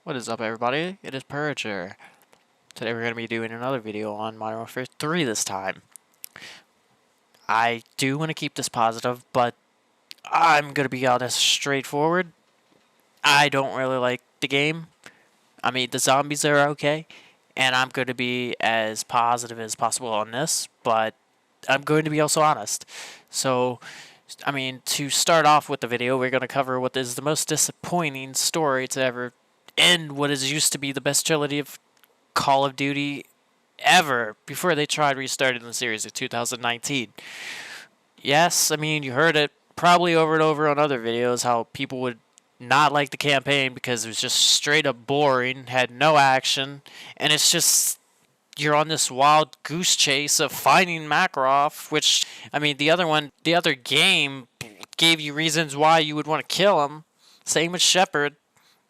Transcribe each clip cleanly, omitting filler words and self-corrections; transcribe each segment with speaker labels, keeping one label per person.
Speaker 1: What is up, everybody? It is Purger. Today we're going to be doing another video on Modern Warfare 3 this time. I do want to keep this positive, but I'm going to be honest, straightforward. I don't really like the game. I mean, the zombies are okay, and I'm going to be as positive as possible on this, but I'm going to be also honest. So, I mean, to start off with the video, we're going to cover what is the most disappointing story to ever end what is used to be the best trilogy of Call of Duty ever before they tried restarting the series in 2019. Yes, I mean, you heard it probably over and over on other videos how people would not like the campaign because it was just straight up boring, had no action, and it's just you're on this wild goose chase of finding Makarov, which, I mean, the other game gave you reasons why you would want to kill him. Same with Shepard,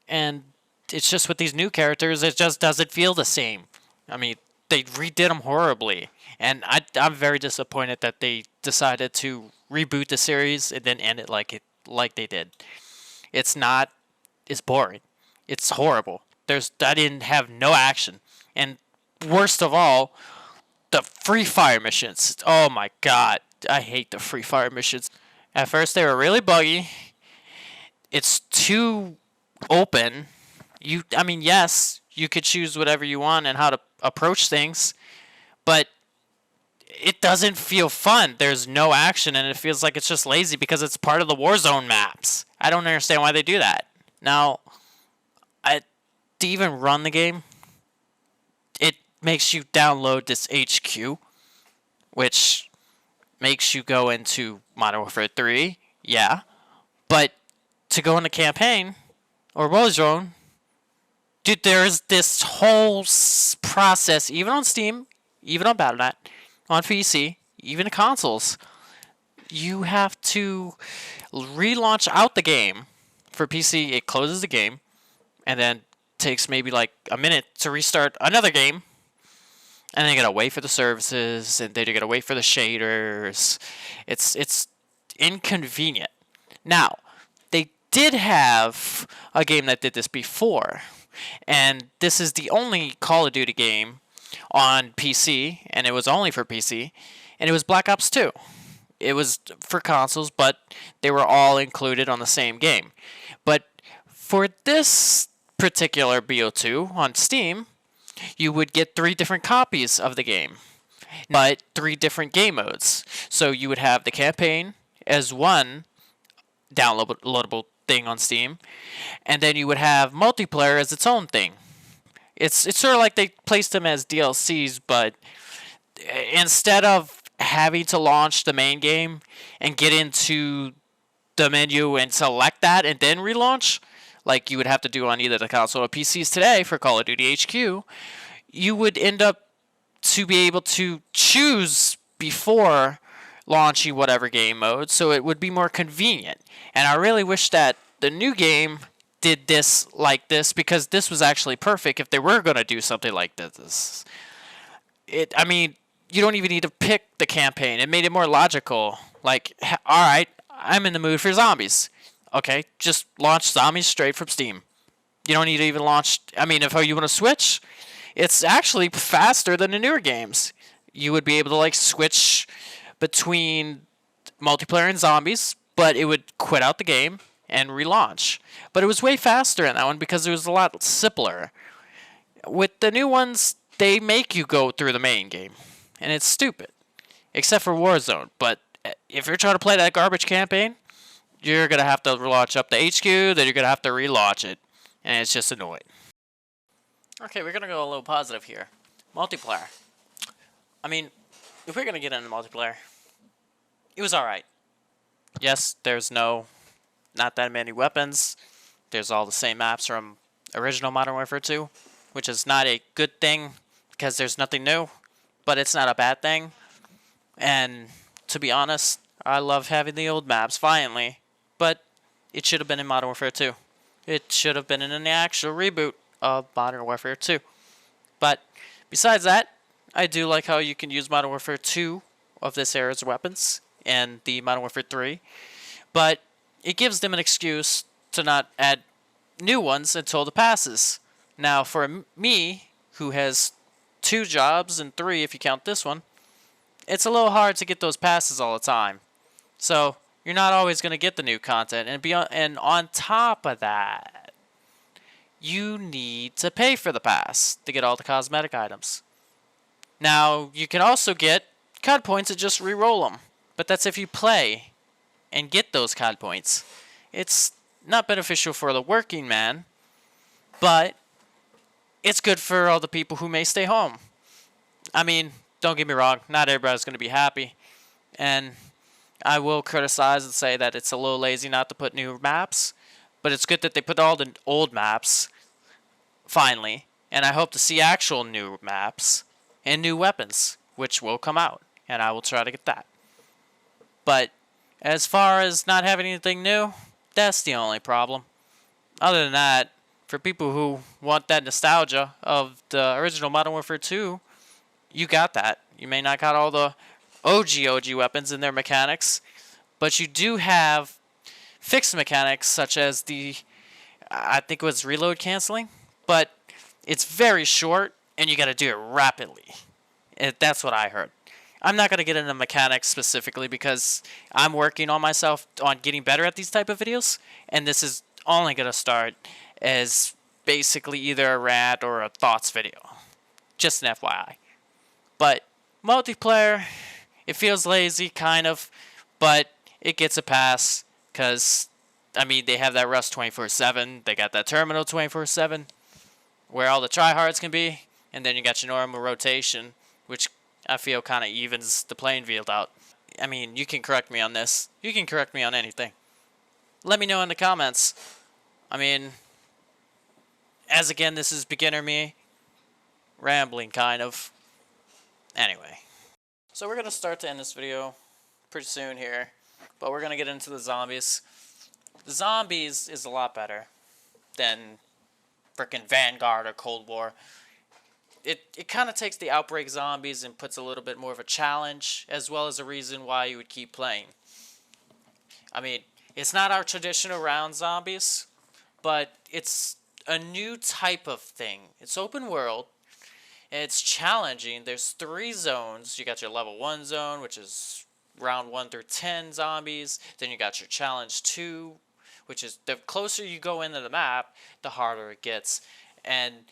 Speaker 1: and it's just with these new characters, it just doesn't feel the same. I mean, they redid them horribly, and I'm very disappointed that they decided to reboot the series and then end it like they did. It's boring. It's horrible. I didn't have no action, and worst of all, the Free Fire missions. Oh my god, I hate the Free Fire missions. At first, they were really buggy. It's too open. I mean, yes, you could choose whatever you want and how to approach things, but it doesn't feel fun. There's no action, and it feels like it's just lazy because it's part of the Warzone maps. I don't understand why they do that. Now, to even run the game, it makes you download this HQ, which makes you go into Modern Warfare 3, yeah, but to go into campaign or Warzone, dude, there's this whole process, even on Steam, even on Battle.net, on PC, even on consoles. You have to relaunch out the game. For PC, it closes the game, and then takes maybe like a minute to restart another game. And then you gotta wait for the services, and then you gotta wait for the shaders. It's inconvenient. Now, they did have a game that did this before. And this is the only Call of Duty game on PC, and it was only for PC, and it was Black Ops 2. It was for consoles, but they were all included on the same game. But for this particular BO2 on Steam, you would get 3 different copies of the game, but 3 different game modes. So you would have the campaign as one downloadable thing on Steam, and then you would have multiplayer as its own thing. It's sort of like they placed them as DLCs, but instead of having to launch the main game and get into the menu and select that and then relaunch, like you would have to do on either the console or PCs today for Call of Duty HQ, you would end up to be able to choose before launching whatever game mode, so it would be more convenient. And I really wish that the new game did this like this, because this was actually perfect if they were going to do something like this. I mean, you don't even need to pick the campaign. It made it more logical. Like, alright, I'm in the mood for zombies. Okay, just launch zombies straight from Steam. You don't need to even launch... I mean, if you want to switch, it's actually faster than the newer games. You would be able to, like, switch between multiplayer and zombies, but it would quit out the game and relaunch. But it was way faster in that one because it was a lot simpler. With the new ones, they make you go through the main game, and it's stupid. Except for Warzone. But if you're trying to play that garbage campaign, you're going to have to launch up the HQ, then you're going to have to relaunch it. And it's just annoying. Okay, we're going to go a little positive here. Multiplayer. I mean, if we're going to get into multiplayer, it was alright. Yes, there's not that many weapons. There's all the same maps from original Modern Warfare 2, which is not a good thing because there's nothing new, but it's not a bad thing. And to be honest, I love having the old maps, finally, but it should have been in Modern Warfare 2. It should have been in the actual reboot of Modern Warfare 2. But besides that, I do like how you can use Modern Warfare 2 of this era's weapons and the Modern Warfare 3, but it gives them an excuse to not add new ones until the passes. Now, for me, who has 2 jobs and 3 if you count this one, it's a little hard to get those passes all the time. So you're not always going to get the new content, and on top of that, you need to pay for the pass to get all the cosmetic items. Now you can also get COD points and just re-roll them, but that's if you play and get those COD points. It's not beneficial for the working man, but it's good for all the people who may stay home. I mean, don't get me wrong, not everybody's going to be happy, and I will criticize and say that it's a little lazy not to put new maps, but it's good that they put all the old maps, finally, and I hope to see actual new maps and new weapons, which will come out, and I will try to get that. But as far as not having anything new, that's the only problem. Other than that, for people who want that nostalgia of the original Modern Warfare 2, you got that. You may not got all the OG weapons and their mechanics, but you do have fixed mechanics such as I think it was reload canceling, but it's very short and you got to do it rapidly. That's what I heard. I'm not going to get into mechanics specifically because I'm working on myself on getting better at these type of videos, and this is only going to start as basically either a rant or a thoughts video. Just an FYI. But multiplayer, it feels lazy, kind of, but it gets a pass because, I mean, they have that Rust 24/7, they got that Terminal 24/7, where all the tryhards can be, and then you got your normal rotation, which I feel kind of evens the playing field out. I mean, you can correct me on this. You can correct me on anything. Let me know in the comments. I mean, as again, this is beginner me, rambling kind of. Anyway, so we're going to start to end this video pretty soon here, but we're going to get into the zombies. The zombies is a lot better than frickin' Vanguard or Cold War. It kind of takes the Outbreak zombies and puts a little bit more of a challenge, as well as a reason why you would keep playing. I mean, it's not our traditional round zombies, but it's a new type of thing. It's open world. It's challenging. There's 3 zones. You got your level 1 zone, which is round 1 through 10 zombies. Then you got your challenge 2, which is the closer you go into the map, the harder it gets. And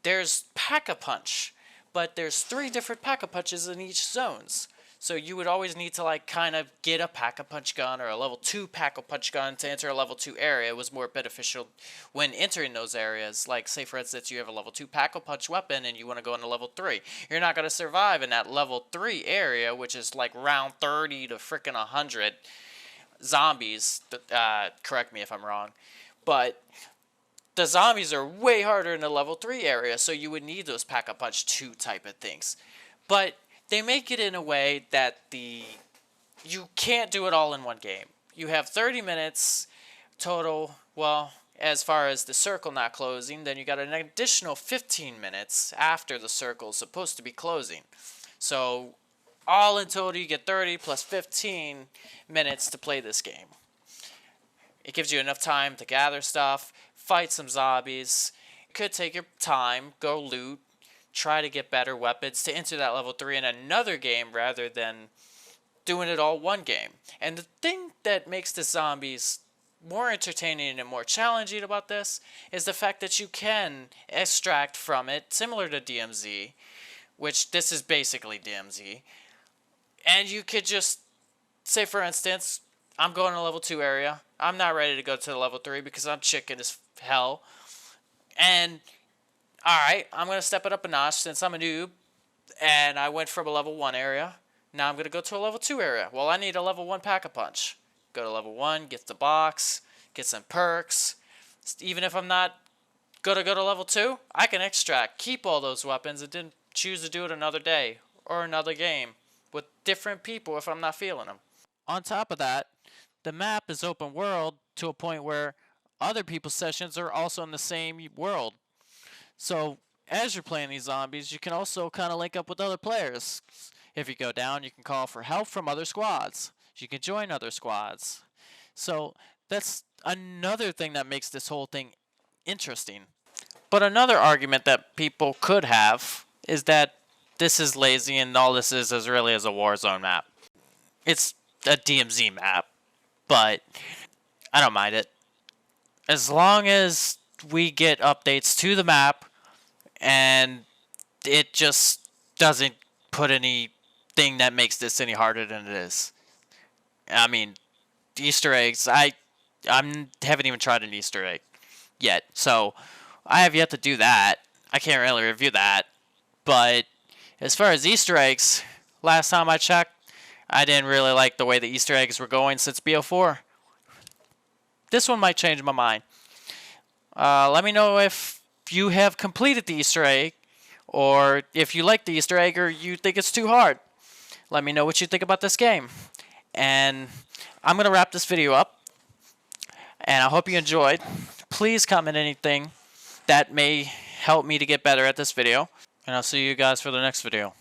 Speaker 1: there's Pack-a-Punch, but there's 3 different Pack-a-Punches in each zones. So you would always need to like kind of get a Pack-a-Punch gun or a level 2 Pack-a-Punch gun to enter a level 2 area. It was more beneficial when entering those areas. Like say for instance you have a level 2 Pack-a-Punch weapon and you want to go into level 3. You're not going to survive in that level 3 area, which is like round 30 to frickin' 100 zombies. Correct me if I'm wrong. But the zombies are way harder in the level 3 area, so you would need those Pack-a-Punch 2 type of things. But they make it in a way that you can't do it all in one game. You have 30 minutes total, well, as far as the circle not closing, then you got an additional 15 minutes after the circle is supposed to be closing. So all in total you get 30 plus 15 minutes to play this game. It gives you enough time to gather stuff, fight some zombies. You could take your time, go loot, try to get better weapons to enter that level 3 in another game rather than doing it all one game. And the thing that makes the zombies more entertaining and more challenging about this is the fact that you can extract from it, similar to DMZ, which this is basically DMZ, and you could just say for instance, I'm going to level 2 area. I'm not ready to go to the level 3 because I'm chicken as hell. And, alright, I'm going to step it up a notch since I'm a noob. And I went from a level 1 area. Now I'm going to go to a level 2 area. Well, I need a level 1 Pack-a-Punch. Go to level 1, get the box, get some perks. Even if I'm not going to go to level 2, I can extract, keep all those weapons, and then choose to do it another day or another game with different people if I'm not feeling them. On top of that, the map is open world to a point where other people's sessions are also in the same world. So as you're playing these zombies, you can also kind of link up with other players. If you go down, you can call for help from other squads. You can join other squads. So that's another thing that makes this whole thing interesting. But another argument that people could have is that this is lazy and all this is really is a Warzone map. It's a DMZ map, but I don't mind it. As long as we get updates to the map and it just doesn't put anything that makes this any harder than it is. I mean, Easter eggs, I haven't even tried an Easter egg yet, so I have yet to do that. I can't really review that. But as far as Easter eggs, last time I checked, I didn't really like the way the Easter eggs were going since BO4. This one might change my mind. Let me know if you have completed the Easter egg, or if you like the Easter egg, or you think it's too hard. Let me know what you think about this game. And I'm going to wrap this video up. And I hope you enjoyed. Please comment anything that may help me to get better at this video. And I'll see you guys for the next video.